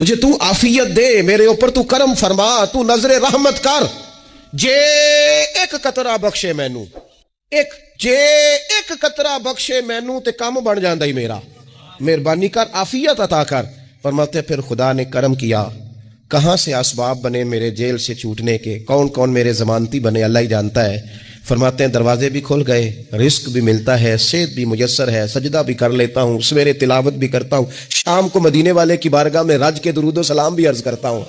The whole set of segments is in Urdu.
مجھے تو عافیت دے، میرے اوپر تو کرم فرما، تو نظر رحمت کر، جے ایک قطرہ بخشے مینوں، جے ایک قطرہ بخشے مینوں تے کام بن جاندا ہی میرا، مہربانی کر عافیت عطا کر۔ فرماتے پھر خدا نے کرم کیا، کہاں سے اسباب بنے میرے جیل سے چھوٹنے کے، کون کون میرے ضمانتی بنے اللہ ہی جانتا ہے۔ فرماتے ہیں دروازے بھی کھل گئے، رزق بھی ملتا ہے، صحت بھی میسر ہے، سجدہ بھی کر لیتا ہوں، سویرے تلاوت بھی کرتا ہوں، شام کو مدینے والے کی بارگاہ میں رج کے درود و سلام بھی عرض کرتا ہوں،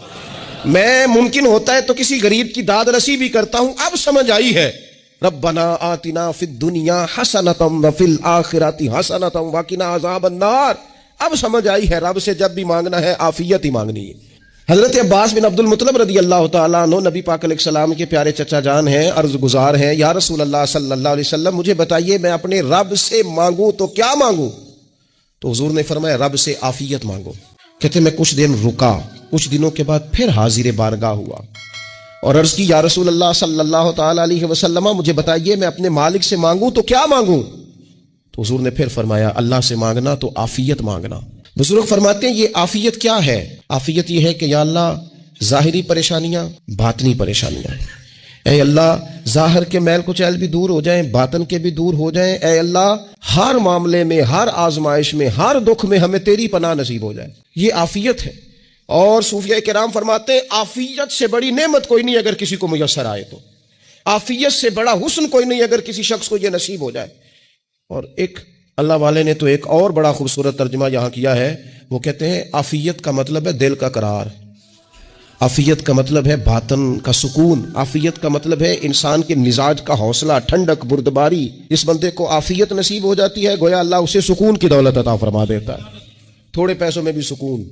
میں ممکن ہوتا ہے تو کسی غریب کی داد رسی بھی کرتا ہوں۔ اب سمجھ آئی ہے، ربنا آتنا فی الدنیا حسنۃ وفی الآخرۃ حسنۃ وقنا عذاب النار۔ اب سمجھ آئی ہے رب سے جب بھی مانگنا ہے عافیت ہی مانگنی ہے۔ حضرت عباس بن عبد المطلب رضی اللہ تعالیٰ عنہ نبی پاک علیہ السلام کے پیارے چچا جان ہیں، عرض گزار ہیں، یا رسول اللہ صلی اللہ علیہ وسلم مجھے بتائیے میں اپنے رب سے مانگوں تو کیا مانگوں؟ تو حضور نے فرمایا رب سے عافیت مانگو۔ کہتے میں کچھ دن رکا، کچھ دنوں کے بعد پھر حاضر بارگاہ ہوا اور عرض کی یا رسول اللہ صلی اللہ تعالیٰ علیہ وسلم مجھے بتائیے میں اپنے مالک سے مانگوں تو کیا مانگوں؟ تو حضور نے پھر فرمایا اللہ سے مانگنا تو عافیت مانگنا۔ بزرگ فرماتے ہیں یہ عافیت کیا ہے؟ عافیت یہ ہے کہ یا اللہ ظاہری پریشانیاں، باطنی پریشانیاں، اے اللہ ظاہر کے میل کچیل بھی دور ہو جائیں، باطن کے بھی دور ہو جائیں، اے اللہ ہر معاملے میں، ہر آزمائش میں، ہر دکھ میں ہمیں تیری پناہ نصیب ہو جائے، یہ عافیت ہے۔ اور صوفیاء کرام فرماتے ہیں عافیت سے بڑی نعمت کوئی نہیں اگر کسی کو میسر آئے تو، عافیت سے بڑا حسن کوئی نہیں اگر کسی شخص کو یہ نصیب ہو جائے۔ اور ایک اللہ والے نے تو ایک اور بڑا خوبصورت ترجمہ یہاں کیا ہے، وہ کہتے ہیں عافیت کا مطلب ہے دل کا قرار، عافیت کا مطلب ہے باطن کا سکون، عافیت کا مطلب ہے انسان کے مزاج کا حوصلہ، ٹھنڈک، بردباری۔ اس بندے کو عافیت نصیب ہو جاتی ہے گویا اللہ اسے سکون کی دولت عطا فرما دیتا ہے، تھوڑے پیسوں میں بھی سکون،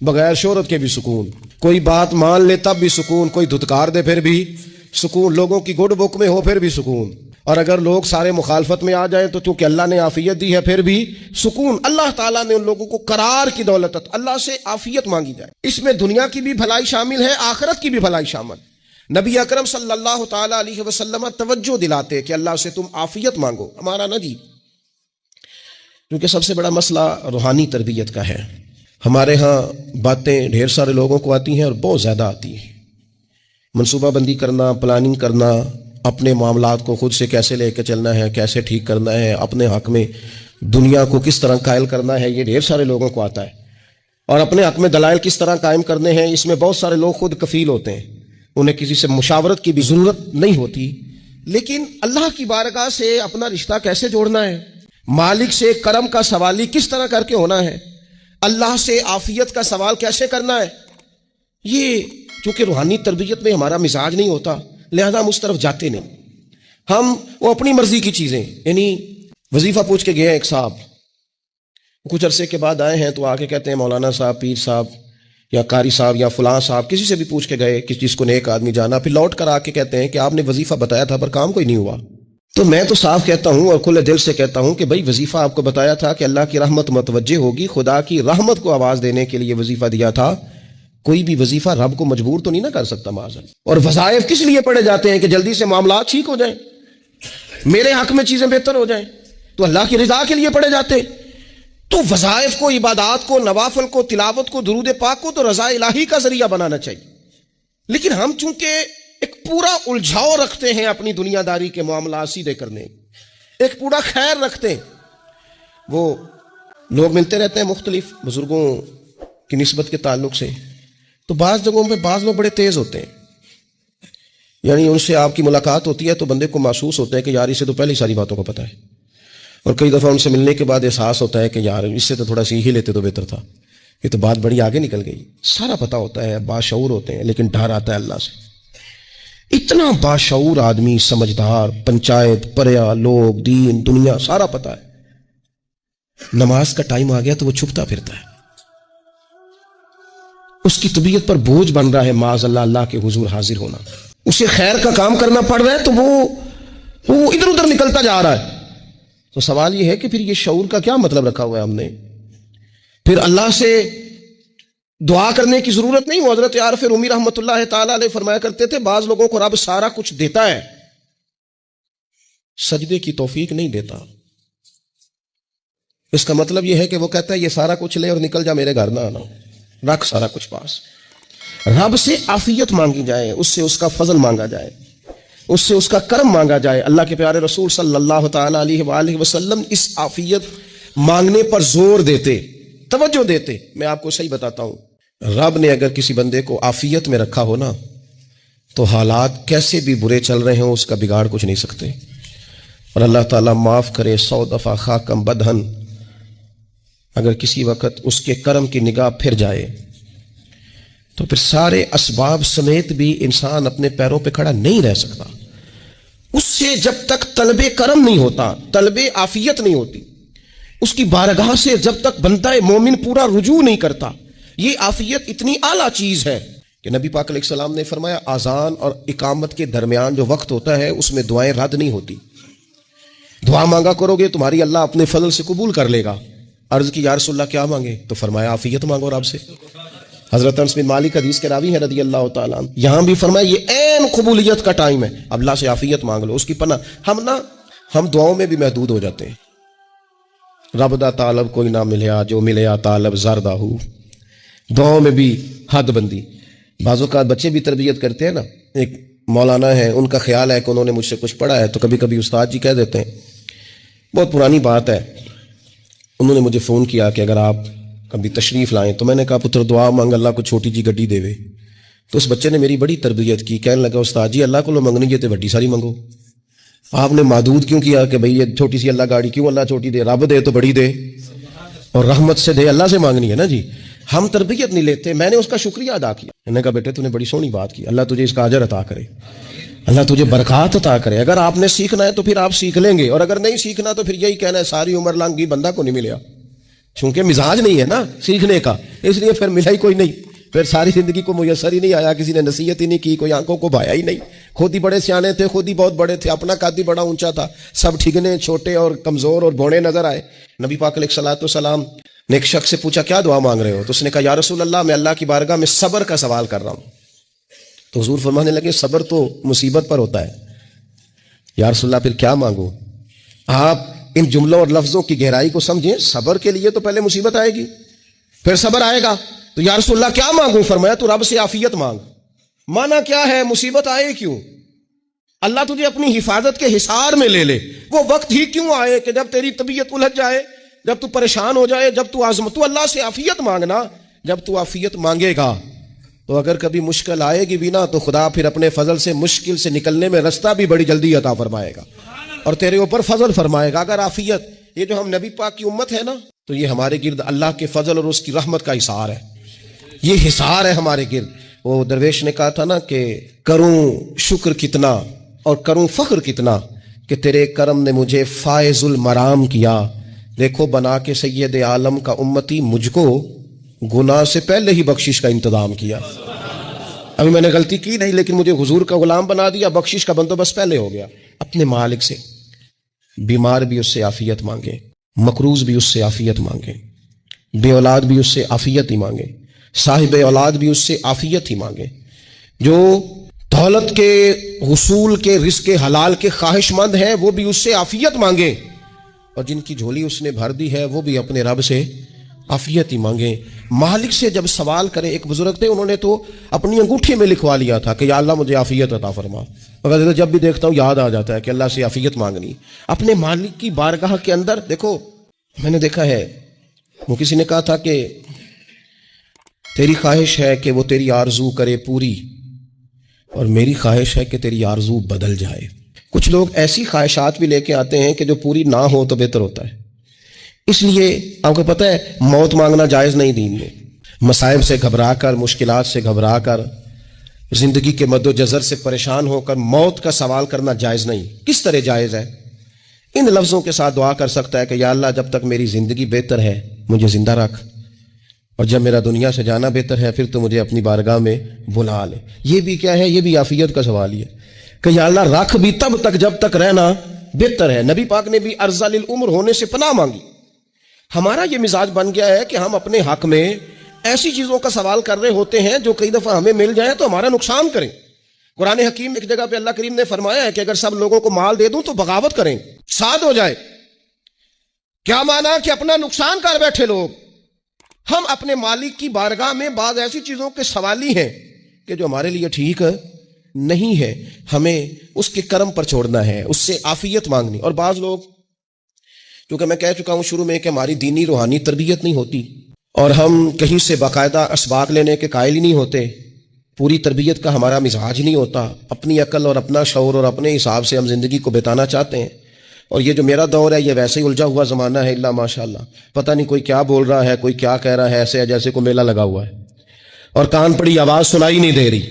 بغیر شہرت کے بھی سکون، کوئی بات مان لے تب بھی سکون، کوئی دھتکار دے پھر بھی سکون، لوگوں کی گڈ بک میں ہو پھر بھی سکون، اور اگر لوگ سارے مخالفت میں آ جائیں تو چونکہ اللہ نے عافیت دی ہے پھر بھی سکون۔ اللہ تعالیٰ نے ان لوگوں کو قرار کی دولت، اللہ سے عافیت مانگی جائے، اس میں دنیا کی بھی بھلائی شامل ہے، آخرت کی بھی بھلائی شامل۔ نبی اکرم صلی اللہ تعالیٰ علیہ وسلم توجہ دلاتے کہ اللہ سے تم عافیت مانگو، ہمارا نہ جی، کیونکہ سب سے بڑا مسئلہ روحانی تربیت کا ہے۔ ہمارے ہاں باتیں ڈھیر سارے لوگوں کو آتی ہیں اور بہت زیادہ آتی ہیں، منصوبہ بندی کرنا، پلاننگ کرنا، اپنے معاملات کو خود سے کیسے لے کے چلنا ہے، کیسے ٹھیک کرنا ہے، اپنے حق میں دنیا کو کس طرح قائل کرنا ہے، یہ ڈھیر سارے لوگوں کو آتا ہے، اور اپنے حق میں دلائل کس طرح قائم کرنے ہیں، اس میں بہت سارے لوگ خود کفیل ہوتے ہیں، انہیں کسی سے مشاورت کی بھی ضرورت نہیں ہوتی۔ لیکن اللہ کی بارگاہ سے اپنا رشتہ کیسے جوڑنا ہے، مالک سے کرم کا سوالی کس طرح کر کے ہونا ہے، اللہ سے عافیت کا سوال کیسے کرنا ہے، یہ چونکہ روحانی تربیت میں ہمارا مزاج نہیں ہوتا لہذا ہم اس طرف جاتے نہیں، ہم وہ اپنی مرضی کی چیزیں، یعنی وظیفہ پوچھ کے گئے ایک صاحب، کچھ عرصے کے بعد آئے ہیں تو آ کے کہتے ہیں مولانا صاحب، پیر صاحب یا قاری صاحب یا فلاں صاحب، کسی سے بھی پوچھ کے گئے کس چیز کو نیک آدمی جانا، پھر لوٹ کر آ کے کہتے ہیں کہ آپ نے وظیفہ بتایا تھا پر کام کوئی نہیں ہوا۔ تو میں تو صاف کہتا ہوں اور کھلے دل سے کہتا ہوں کہ بھائی وظیفہ آپ کو بتایا تھا کہ اللہ کی رحمت متوجہ ہوگی، خدا کی رحمت کو آواز دینے کے لیے وظیفہ دیا تھا، کوئی بھی وظیفہ رب کو مجبور تو نہیں نہ کر سکتا معاذ۔ اور وظائف کس لیے پڑھے جاتے ہیں کہ جلدی سے معاملات ٹھیک ہو جائیں، میرے حق میں چیزیں بہتر ہو جائیں، تو اللہ کی رضا کے لیے پڑھے جاتے ہیں۔ تو وظائف کو، عبادات کو، نوافل کو، تلاوت کو، درود پاک کو تو رضا الہی کا ذریعہ بنانا چاہیے، لیکن ہم چونکہ ایک پورا الجھاؤ رکھتے ہیں اپنی دنیا داری کے معاملات سیدھے کرنے، ایک پورا خیر رکھتے ہیں، وہ لوگ ملتے رہتے ہیں مختلف بزرگوں کی نسبت کے تعلق سے، تو بعض جگہوں پہ بعض لوگ بڑے تیز ہوتے ہیں، یعنی ان سے آپ کی ملاقات ہوتی ہے تو بندے کو محسوس ہوتا ہے کہ یار اسے تو پہلے ساری باتوں کو پتہ ہے، اور کئی دفعہ ان سے ملنے کے بعد احساس ہوتا ہے کہ یار اس سے تو تھوڑا سیکھ ہی لیتے تو بہتر تھا، یہ تو بات بڑی آگے نکل گئی، سارا پتہ ہوتا ہے، باشعور ہوتے ہیں، لیکن ڈر آتا ہے اللہ سے۔ اتنا باشعور آدمی، سمجھدار، پنچایت، پریا، لوگ، دین، دنیا سارا پتہ ہے، نماز کا ٹائم آ گیا تو وہ چھپتا پھرتا ہے، اس کی طبیعت پر بوجھ بن رہا ہے معاذ اللہ اللہ کے حضور حاضر ہونا، اسے خیر کا کام کرنا پڑ رہا ہے تو وہ ادھر ادھر نکلتا جا رہا ہے۔ تو سوال یہ ہے کہ پھر یہ شعور کا کیا مطلب رکھا ہوا ہے ہم نے؟ پھر اللہ سے دعا کرنے کی ضرورت نہیں۔ حضرت عارف رومی رحمۃ اللہ تعالی علیہ فرمایا کرتے تھے بعض لوگوں کو رب سارا کچھ دیتا ہے، سجدے کی توفیق نہیں دیتا۔ اس کا مطلب یہ ہے کہ وہ کہتا ہے یہ سارا کچھ لے اور نکل جا، میرے گھر نہ آنا، رکھ سارا کچھ پاس. رب سے عافیت مانگی جائے, اس سے اس کا فضل مانگا جائے, اس سے اس کا کرم مانگا جائے. اللہ کے پیارے رسول صلی اللہ تعالی علیہ وآلہ وسلم اس عافیت مانگنے پر زور دیتے, توجہ دیتے. میں آپ کو صحیح بتاتا ہوں, رب نے اگر کسی بندے کو عافیت میں رکھا ہو نا, تو حالات کیسے بھی برے چل رہے ہوں اس کا بگاڑ کچھ نہیں سکتے. اور اللہ تعالیٰ معاف کرے 100 دفعہ خاکم بدہن, اگر کسی وقت اس کے کرم کی نگاہ پھر جائے تو پھر سارے اسباب سمیت بھی انسان اپنے پیروں پہ کھڑا نہیں رہ سکتا. اس سے جب تک طلب کرم نہیں ہوتا, طلب عافیت نہیں ہوتی, اس کی بارگاہ سے جب تک بندہ مومن پورا رجوع نہیں کرتا, یہ عافیت اتنی اعلیٰ چیز ہے کہ نبی پاک علیہ السلام نے فرمایا اذان اور اقامت کے درمیان جو وقت ہوتا ہے اس میں دعائیں رد نہیں ہوتی. دعا مانگا کرو گے تمہاری اللہ اپنے فضل سے قبول کر لے گا. عرض کی یا رسول اللہ کیا مانگے؟ تو فرمایا عافیت مانگو رب سے. حضرت انس بن مالک حدیث کے راوی ہیں رضی اللہ تعالیٰ عنہ, یہاں بھی فرمایا یہ عین قبولیت کا ٹائم ہے, اب اللہ سے عافیت مانگ لو, اس کی پناہ. ہم دعاؤں میں بھی محدود ہو جاتے ہیں. رب دا طالب کوئی نہ ملیا, جو ملیا طالب زردہ ہو. دعاؤں میں بھی حد بندی. بعض اوقات بچے بھی تربیت کرتے ہیں نا, ایک مولانا ہے, ان کا خیال ہے کہ انہوں نے مجھ سے کچھ پڑھا ہے, تو کبھی کبھی استاد جی کہہ دیتے ہیں, بہت پرانی بات ہے, انہوں نے مجھے فون کیا کہ اگر آپ کبھی تشریف لائیں, تو میں نے کہا پتر دعا مانگ اللہ کو چھوٹی جی گڈی دے وے. تو اس بچے نے میری بڑی تربیت کی, کہنے لگا استاد جی اللہ کو لو منگنی ہے تو وڈی ساری منگو. آپ نے محدود کیوں کیا کہ بھئی یہ چھوٹی سی اللہ گاڑی کیوں اللہ چھوٹی دے, رب دے تو بڑی دے, اور رحمت سے دے, اللہ سے مانگنی ہے نا جی. ہم تربیت نہیں لیتے. میں نے اس کا شکریہ ادا کیا, میں نے کہا بیٹے تو نے بڑی سونی بات کی, اللہ تجھے اس کا اجر عطا کرے, اللہ تجھے برکات عطا کرے. اگر آپ نے سیکھنا ہے تو پھر آپ سیکھ لیں گے, اور اگر نہیں سیکھنا تو پھر یہی کہنا ہے ساری عمر لانگی بندہ کو نہیں ملیا, چونکہ مزاج نہیں ہے نا سیکھنے کا, اس لیے پھر ملا ہی کوئی نہیں, پھر ساری زندگی کو میسر ہی نہیں آیا, کسی نے نصیحت ہی نہیں کی, کوئی آنکھوں کو بھایا ہی نہیں. خود ہی بڑے سیانے تھے, خود ہی بہت بڑے تھے, اپنا قد ہی بڑا اونچا تھا, سب ٹھگنے چھوٹے اور کمزور اور بوڑے نظر آئے. نبی پاک علیہ الصلوۃ والسلام نے ایک شخص سے پوچھا کیا دعا مانگ رہے ہو؟ تو اس نے کہا یا رسول اللہ میں اللہ کی بارگاہ میں صبر کا سوال کر رہا ہوں. تو حضور فرمانے لگے صبر تو مصیبت پر ہوتا ہے. یا رسول اللہ پھر کیا مانگو؟ آپ ان جملوں اور لفظوں کی گہرائی کو سمجھیں. صبر کے لیے تو پہلے مصیبت آئے گی, پھر صبر آئے گا. تو یا رسول اللہ کیا مانگوں؟ فرمایا تو رب سے عافیت مانگ. مانا کیا ہے؟ مصیبت آئے کیوں؟ اللہ تجھے اپنی حفاظت کے حصار میں لے لے. وہ وقت ہی کیوں آئے کہ جب تیری طبیعت الجھ جائے, جب تو پریشان ہو جائے, جب تو تو اللہ سے عافیت مانگنا. جب تو عافیت مانگے گا تو اگر کبھی مشکل آئے گی بھی نا, تو خدا پھر اپنے فضل سے مشکل سے نکلنے میں رستہ بھی بڑی جلدی عطا فرمائے گا اور تیرے اوپر فضل فرمائے گا. اگر عافیت, یہ جو ہم نبی پاک کی امت ہے نا, تو یہ ہمارے گرد اللہ کے فضل اور اس کی رحمت کا حصار ہے. یہ حصار ہے ہمارے گرد. وہ درویش نے کہا تھا نا کہ کروں شکر کتنا اور کروں فخر کتنا کہ تیرے کرم نے مجھے فائز المرام کیا. دیکھو بنا کے سید عالم کا امتی مجھ کو گناہ سے پہلے ہی بخشش کا انتظام کیا. ابھی میں نے غلطی کی نہیں, لیکن مجھے حضور کا غلام بنا دیا, بخشش کا بندوبست پہلے ہو گیا. اپنے مالک سے بیمار بھی اس سے عافیت مانگے, مقروض بھی اس سے عافیت مانگے, بے اولاد بھی اس سے عافیت ہی مانگے, صاحب اولاد بھی اس سے عافیت ہی مانگے. جو دولت کے حصول کے رزق حلال کے خواہش مند ہیں وہ بھی اس سے عافیت مانگے, اور جن کی جھولی اس نے بھر دی ہے وہ بھی اپنے رب سے عافیت ہی مانگے. مالک سے جب سوال کرے, ایک بزرگ تھے انہوں نے تو اپنی انگوٹھی میں لکھوا لیا تھا کہ یا اللہ مجھے عافیت عطا فرما. مگر جب بھی دیکھتا ہوں یاد آ جاتا ہے کہ اللہ سے عافیت مانگنی. اپنے مالک کی بارگاہ کے اندر دیکھو, میں نے دیکھا ہے وہ کسی نے کہا تھا کہ تیری خواہش ہے کہ وہ تیری آرزو کرے پوری, اور میری خواہش ہے کہ تیری آرزو بدل جائے. کچھ لوگ ایسی خواہشات بھی لے کے آتے ہیں کہ جو پوری نہ ہو تو بہتر ہوتا ہے. اس لیے آپ کو پتہ ہے موت مانگنا جائز نہیں دین میں. مصائب سے گھبرا کر, مشکلات سے گھبرا کر, زندگی کے مد و جزر سے پریشان ہو کر موت کا سوال کرنا جائز نہیں. کس طرح جائز ہے؟ ان لفظوں کے ساتھ دعا کر سکتا ہے کہ یا اللہ جب تک میری زندگی بہتر ہے مجھے زندہ رکھ, اور جب میرا دنیا سے جانا بہتر ہے پھر تو مجھے اپنی بارگاہ میں بلا لے. یہ بھی کیا ہے؟ یہ بھی عافیت کا سوال ہی ہے کہ یا اللہ رکھ بھی تب تک جب تک رہنا بہتر ہے. نبی پاک نے بھی ارذل العمر ہونے سے پناہ مانگی. ہمارا یہ مزاج بن گیا ہے کہ ہم اپنے حق میں ایسی چیزوں کا سوال کر رہے ہوتے ہیں جو کئی دفعہ ہمیں مل جائیں تو ہمارا نقصان کریں. قرآن حکیم ایک جگہ پہ اللہ کریم نے فرمایا ہے کہ اگر سب لوگوں کو مال دے دوں تو بغاوت کریں, فساد ہو جائے. کیا مانا کہ اپنا نقصان کر بیٹھے لوگ, ہم اپنے مالک کی بارگاہ میں بعض ایسی چیزوں کے سوالی ہیں کہ جو ہمارے لیے ٹھیک نہیں ہے، ہمیں اس کے کرم پر چھوڑنا ہے، اس سے عافیت مانگنی۔ اور بعض لوگ، کیونکہ میں کہہ چکا ہوں شروع میں کہ ہماری دینی روحانی تربیت نہیں ہوتی اور ہم کہیں سے باقاعدہ اسباق لینے کے قائل ہی نہیں ہوتے، پوری تربیت کا ہمارا مزاج نہیں ہوتا، اپنی عقل اور اپنا شعور اور اپنے حساب سے ہم زندگی کو بتانا چاہتے ہیں۔ اور یہ جو میرا دور ہے یہ ویسے ہی الجھا ہوا زمانہ ہے، اللہ ماشاءاللہ، پتہ نہیں کوئی کیا بول رہا ہے، کوئی کیا کہہ رہا ہے، ایسے ہے جیسے کوئی میلہ لگا ہوا ہے اور کان پڑی آواز سنائی نہیں دے رہی،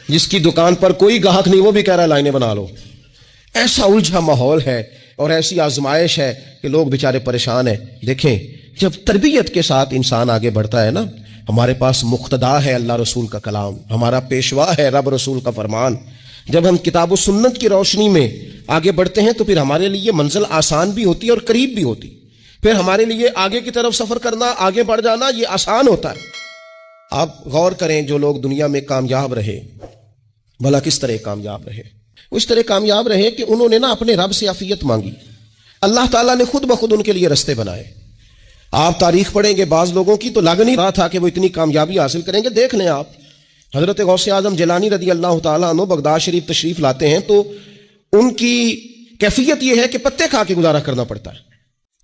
جس کی دکان پر کوئی گاہک نہیں وہ بھی کہہ رہا ہے لائنیں بنا لو۔ ایسا الجھا ماحول ہے اور ایسی آزمائش ہے کہ لوگ بیچارے پریشان ہیں۔ دیکھیں، جب تربیت کے ساتھ انسان آگے بڑھتا ہے نا، ہمارے پاس مقتدا ہے اللہ رسول کا کلام، ہمارا پیشوا ہے رب رسول کا فرمان، جب ہم کتاب و سنت کی روشنی میں آگے بڑھتے ہیں تو پھر ہمارے لیے منزل آسان بھی ہوتی ہے اور قریب بھی ہوتی، پھر ہمارے لیے آگے کی طرف سفر کرنا، آگے بڑھ جانا یہ آسان ہوتا ہے۔ آپ غور کریں، جو لوگ دنیا میں کامیاب رہے، بھلا کس طرح کامیاب رہے؟ اس طرح کامیاب رہے کہ انہوں نے نا اپنے رب سے عافیت مانگی، اللہ تعالیٰ نے خود بخود ان کے لیے رستے بنائے۔ آپ تاریخ پڑھیں گے بعض لوگوں کی تو لگ نہیں رہا تھا کہ وہ اتنی کامیابی حاصل کریں گے۔ دیکھ لیں آپ، حضرت غوث اعظم جیلانی رضی اللہ تعالیٰ عنہ بغداد شریف تشریف لاتے ہیں تو ان کی کیفیت یہ ہے کہ پتے کھا کے گزارا کرنا پڑتا ہے،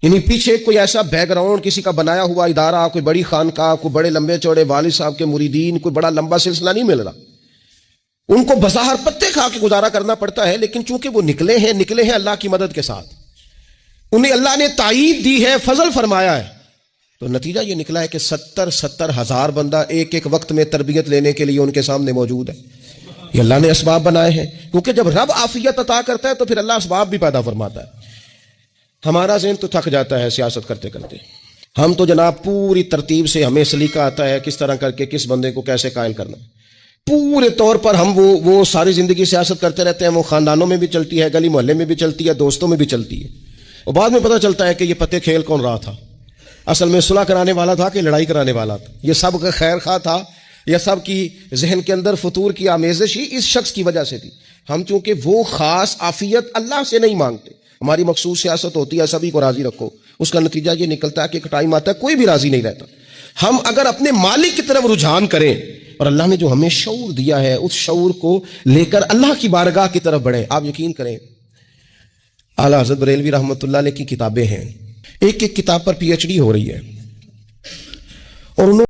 یعنی پیچھے کوئی ایسا بیک گراؤنڈ کسی کا بنایا ہوا ادارہ، کوئی بڑی خانقاہ، کوئی بڑے لمبے چوڑے والد صاحب کے مریدین، کوئی بڑا لمبا سلسلہ نہیں مل رہا، ان کو بظاہر پتے کھا کے گزارا کرنا پڑتا ہے، لیکن چونکہ وہ نکلے ہیں اللہ کی مدد کے ساتھ، انہیں اللہ نے تائید دی ہے، فضل فرمایا ہے، تو نتیجہ یہ نکلا ہے کہ 70 ہزار بندہ ایک ایک وقت میں تربیت لینے کے لیے ان کے سامنے موجود ہے۔ یہ اللہ نے اسباب بنائے ہیں، کیونکہ جب رب عافیت عطا کرتا ہے تو پھر اللہ اسباب بھی پیدا فرماتا ہے۔ ہمارا ذہن تو تھک جاتا ہے سیاست کرتے کرتے، ہم تو جناب پوری ترتیب سے ہمیں سلیقہ آتا ہے کس طرح کر کے کس بندے کو کیسے قائل کرنا، پورے طور پر ہم وہ ساری زندگی سیاست کرتے رہتے ہیں، وہ خاندانوں میں بھی چلتی ہے، گلی محلے میں بھی چلتی ہے، دوستوں میں بھی چلتی ہے، اور بعد میں پتہ چلتا ہے کہ یہ پتے کھیل کون رہا تھا، اصل میں صلح کرانے والا تھا کہ لڑائی کرانے والا تھا، یہ سب کا خیر خواہ تھا، یہ سب کی ذہن کے اندر فطور کی آمیزش ہی اس شخص کی وجہ سے تھی۔ ہم چونکہ وہ خاص عافیت اللہ سے نہیں مانگتے، ہماری مخصوص سیاست ہوتی ہے سبھی کو راضی رکھو، اس کا نتیجہ یہ نکلتا ہے کہ ایک ٹائم آتا ہے کوئی بھی راضی نہیں رہتا۔ ہم اگر اپنے مالک کی طرف رجحان کریں اور اللہ نے جو ہمیں شعور دیا ہے اس شعور کو لے کر اللہ کی بارگاہ کی طرف بڑھیں، آپ یقین کریں اعلیٰ حضرت بریلوی رحمۃ اللہ علیہ کی کتابیں ہیں، ایک ایک کتاب پر PhD ہو رہی ہے، اور انہوں